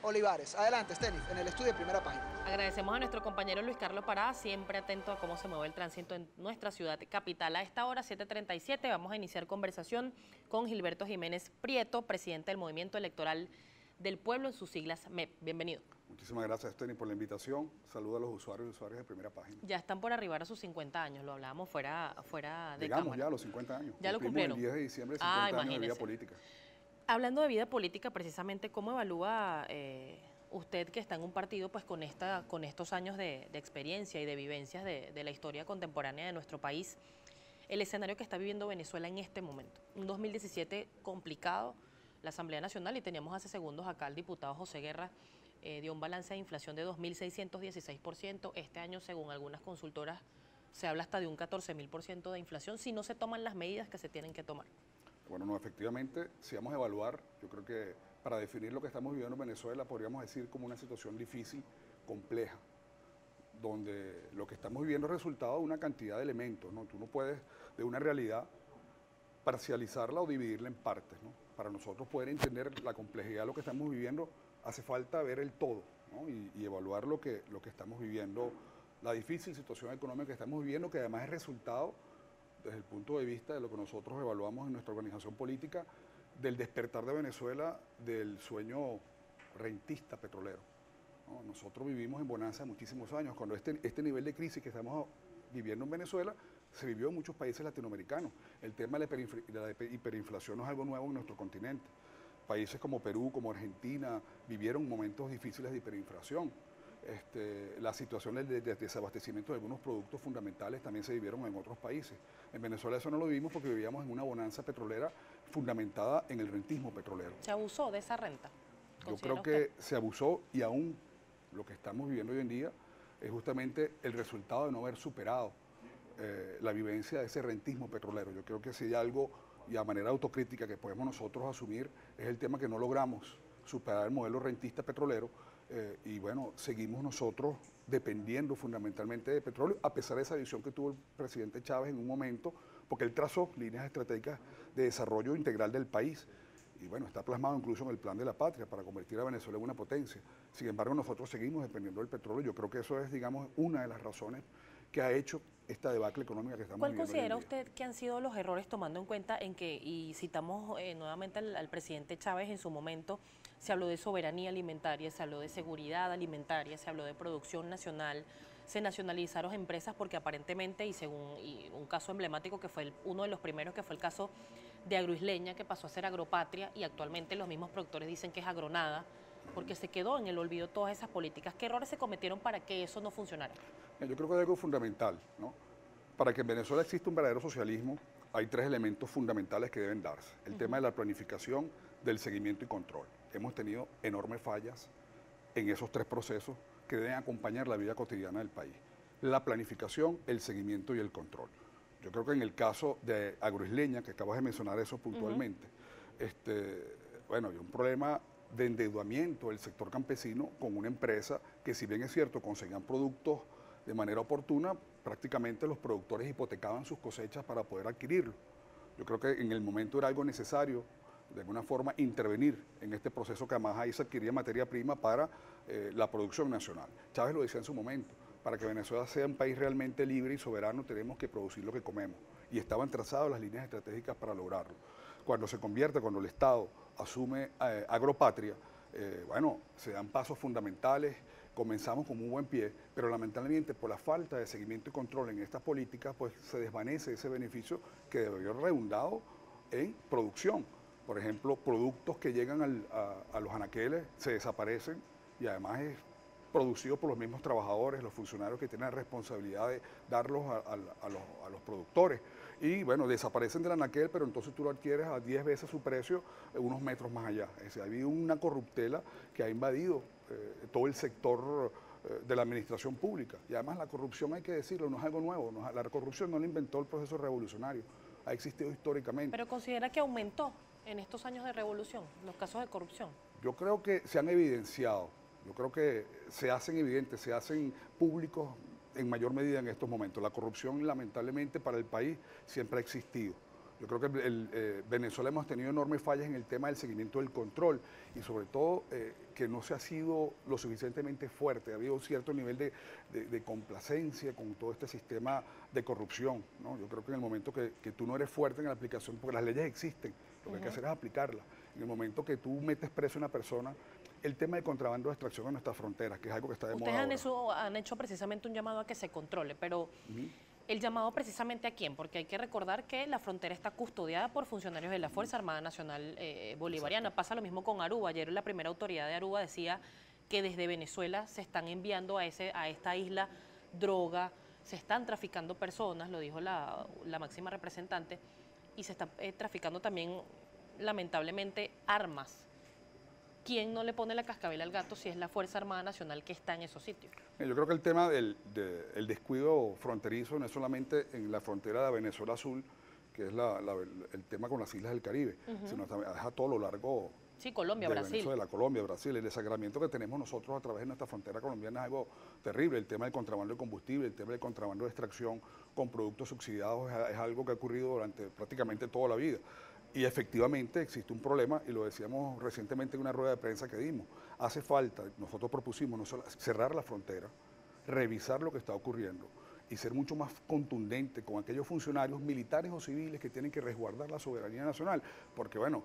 Olivares. Adelante, Stenif, en el estudio de Primera Página. Agradecemos a nuestro compañero Luis Carlos Parada, siempre atento a cómo se mueve el tránsito en nuestra ciudad capital. A esta hora, 7:37, vamos a iniciar conversación con Gilberto Jiménez Prieto, presidente del Movimiento Electoral del Pueblo, en sus siglas MEP. Bienvenido. Muchísimas gracias, Stenif, por la invitación. Saludos a los usuarios y usuarias de Primera Página. Ya están por arribar a sus 50 años, lo hablábamos fuera de Llegamos cámara. ya a los 50 años. Ya lo cumplieron. El 10 de diciembre, 50 años de vida política. Hablando de vida política, precisamente, ¿cómo evalúa usted, que está en un partido pues con estos años de experiencia y de vivencias de la historia contemporánea de nuestro país, el escenario que está viviendo Venezuela en este momento? Un 2017 complicado, la Asamblea Nacional, y teníamos hace segundos acá al diputado José Guerra, dio un balance de inflación de 2.616%. Este año, según algunas consultoras, se habla hasta de un 14.000% de inflación si no se toman las medidas que se tienen que tomar. Bueno, no, efectivamente, si vamos a evaluar, yo creo que para definir lo que estamos viviendo en Venezuela, podríamos decir como una situación difícil, compleja, donde lo que estamos viviendo es resultado de una cantidad de elementos, ¿no? Tú no puedes, de una realidad, parcializarla o dividirla en partes, ¿no? Para nosotros poder entender la complejidad de lo que estamos viviendo, hace falta ver el todo, ¿no? y evaluar lo que estamos viviendo, la difícil situación económica que estamos viviendo, que además es resultado, desde el punto de vista de lo que nosotros evaluamos en nuestra organización política, del despertar de Venezuela del sueño rentista petrolero, ¿no? Nosotros vivimos en bonanza muchísimos años, cuando este nivel de crisis que estamos viviendo en Venezuela se vivió en muchos países latinoamericanos. El tema de la hiperinflación no es algo nuevo en nuestro continente. Países como Perú, como Argentina, vivieron momentos difíciles de hiperinflación. La situación de desabastecimiento de algunos productos fundamentales también se vivieron en otros países. En Venezuela eso no lo vivimos porque vivíamos en una bonanza petrolera fundamentada en el rentismo petrolero. ¿Se abusó de esa renta? Yo creo que se abusó, y aún lo que estamos viviendo hoy en día es justamente el resultado de no haber superado la vivencia de ese rentismo petrolero. Yo creo que si hay algo, y a manera autocrítica, que podemos nosotros asumir, es el tema que no logramos superar el modelo rentista petrolero, y bueno, seguimos nosotros dependiendo fundamentalmente de petróleo, a pesar de esa visión que tuvo el presidente Chávez en un momento, porque él trazó líneas estratégicas de desarrollo integral del país, y bueno, está plasmado incluso en el Plan de la Patria para convertir a Venezuela en una potencia. Sin embargo, nosotros seguimos dependiendo del petróleo. Yo creo que eso es, digamos, una de las razones que ha hecho esta debacle económica que estamos viviendo. ¿Cuál considera usted que han sido los errores, tomando en cuenta en que, y citamos nuevamente al presidente Chávez en su momento, se habló de soberanía alimentaria, se habló de seguridad alimentaria, se habló de producción nacional, se nacionalizaron empresas porque aparentemente, y según un caso emblemático que fue uno de los primeros, que fue el caso de Agroisleña, que pasó a ser Agropatria, y actualmente los mismos productores dicen que es Agronada, porque se quedó en el olvido todas esas políticas? ¿Qué errores se cometieron para que eso no funcionara? Yo creo que hay algo fundamental, ¿no? Para que en Venezuela exista un verdadero socialismo, hay tres elementos fundamentales que deben darse. El tema de la planificación, del seguimiento y control. Hemos tenido enormes fallas en esos tres procesos que deben acompañar la vida cotidiana del país. La planificación, el seguimiento y el control. Yo creo que en el caso de Agroisleña, que acabas de mencionar eso puntualmente, bueno, hay un problema de endeudamiento del sector campesino con una empresa que, si bien es cierto, conseguían productos de manera oportuna, prácticamente los productores hipotecaban sus cosechas para poder adquirirlo. Yo creo que en el momento era algo necesario, de alguna forma, intervenir en este proceso, que además ahí se adquiría materia prima para la producción nacional. Chávez lo decía en su momento: para que Venezuela sea un país realmente libre y soberano, tenemos que producir lo que comemos. Y estaban trazadas las líneas estratégicas para lograrlo. Cuando el Estado asume Agropatria, bueno, se dan pasos fundamentales, comenzamos con un buen pie, pero lamentablemente por la falta de seguimiento y control en estas políticas, pues se desvanece ese beneficio que debería haber redundado en producción. Por ejemplo, productos que llegan a los anaqueles se desaparecen, y además es producido por los mismos trabajadores, los funcionarios que tienen la responsabilidad de darlos a los productores. Y bueno, desaparecen del anaquel, pero entonces tú lo adquieres a 10 veces su precio, unos metros más allá. Es decir, ha habido una corruptela que ha invadido todo el sector de la administración pública. Y además la corrupción, hay que decirlo, no es algo nuevo. La corrupción no la inventó el proceso revolucionario, ha existido históricamente. ¿Pero considera que aumentó en estos años de revolución los casos de corrupción? Yo creo que se han evidenciado. Yo creo que se hacen evidentes, se hacen públicos en mayor medida en estos momentos. La corrupción, lamentablemente, para el país siempre ha existido. Yo creo que Venezuela hemos tenido enormes fallas en el tema del seguimiento del control y sobre todo que no se ha sido lo suficientemente fuerte. Ha habido un cierto nivel de complacencia con todo este sistema de corrupción, ¿no? Yo creo que en el momento que tú no eres fuerte en la aplicación, porque las leyes existen, lo que hay que hacer es aplicarlas. En el momento que tú metes preso a una persona, el tema de contrabando de extracción en nuestras fronteras, que es algo que está de moda ahora. Ustedes han hecho precisamente un llamado a que se controle, pero ¿el llamado precisamente a quién? Porque hay que recordar que la frontera está custodiada por funcionarios de la Fuerza Armada Nacional Bolivariana. Exacto. Pasa lo mismo con Aruba. Ayer la primera autoridad de Aruba decía que desde Venezuela se están enviando a esta isla droga, se están traficando personas, lo dijo la máxima representante, y se está traficando también, lamentablemente, armas. ¿Quién no le pone la cascabel al gato si es la Fuerza Armada Nacional que está en esos sitios? Yo creo que el tema del descuido fronterizo no es solamente en la frontera de Venezuela Azul, que es el tema con las islas del Caribe, sino también es a todo lo largo Sí, Colombia, de Brasil. Venezuela, Colombia, Brasil. El desagramiento que tenemos nosotros a través de nuestra frontera colombiana es algo terrible. El tema del contrabando de combustible, el tema del contrabando de extracción con productos subsidiados es algo que ha ocurrido durante prácticamente toda la vida. Y efectivamente existe un problema, y lo decíamos recientemente en una rueda de prensa que dimos. Hace falta, nosotros propusimos no solo cerrar la frontera, revisar lo que está ocurriendo y ser mucho más contundente con aquellos funcionarios militares o civiles que tienen que resguardar la soberanía nacional. Porque bueno,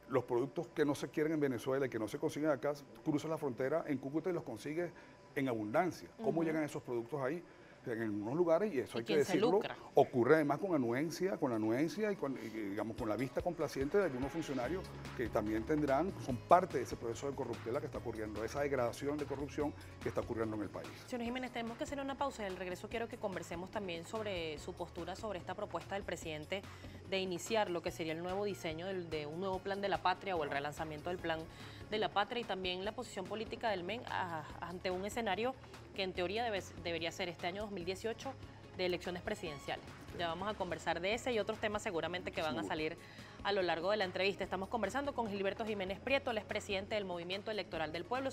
los productos que no se quieren en Venezuela y que no se consiguen acá, cruzan la frontera en Cúcuta y los consigues en abundancia. ¿Cómo llegan esos productos ahí? En algunos lugares, y eso hay que decirlo, ocurre además con anuencia y digamos, con la vista complaciente de algunos funcionarios que también son parte de ese proceso de corruptela que está ocurriendo, esa degradación de corrupción que está ocurriendo en el país. Señor Jiménez, tenemos que hacer una pausa. En el regreso quiero que conversemos también sobre su postura sobre esta propuesta del presidente de iniciar lo que sería el nuevo diseño de un nuevo plan de la patria o el relanzamiento del plan de la patria, y también la posición política del MEN ante un escenario que en teoría debería ser este año 2018 de elecciones presidenciales. Ya vamos a conversar de ese y otros temas seguramente que van a salir a lo largo de la entrevista. Estamos conversando con Gilberto Jiménez Prieto, el expresidente del Movimiento Electoral del Pueblo.